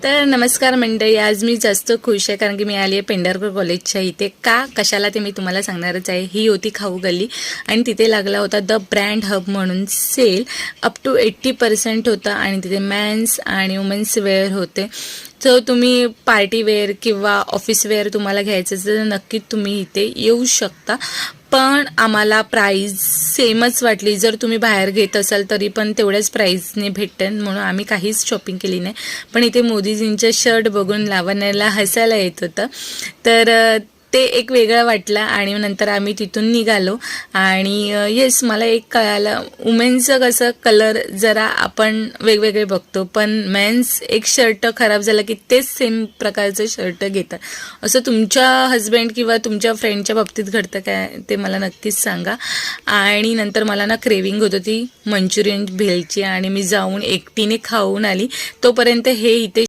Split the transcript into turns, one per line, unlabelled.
तर नमस्कार मंडळी, आज मी जास्त खुश आहे कारण की मी आली आहे पेंढारकर कॉलेजच्या इथे. कशाला ते मी तुम्हाला सांगणारच आहे. ही होती खाऊ गल्ली आणि तिथे लागला होता द ब्रँड हब म्हणून सेल. अप टू 80% होता आणि तिथे मेन्स आणि वुमेन्स वेअर होते. सो तुम्ही पार्टी वेअर किंवा ऑफिस वेअर तुम्हाला घ्यायचं तर नक्की तुम्ही इथे येऊ शकता. पण आम्हाला प्राईस सेमच वाटली. जर तुम्ही बाहेर घेत असाल तरी पण तेवढ्याच प्राईसने भेटेल म्हणून आम्ही काहीच शॉपिंग केली नाही. पण इथे मोदीजींचं शर्ट बघून लावण्याला हसायला येत होतं. तर ते एक वेगळं वाटलं आणि नंतर आम्ही तिथून निघालो. आणि येस, मला एक कळालं, वुमेन्सचं कसं कलर जरा आपण वेगवेगळे बघतो, पण मेन्स एक शर्ट खराब झालं की तेच सेम प्रकारचं शर्ट घेतात. असं तुमच्या हस्बंड किंवा तुमच्या फ्रेंडच्या बाबतीत घडतं काय ते मला नक्कीच सांगा. आणि नंतर मला ना क्रेविंग होत होती मंचुरियन भेलची आणि मी जाऊन एकटीने खाऊन आली. तोपर्यंत हे इथे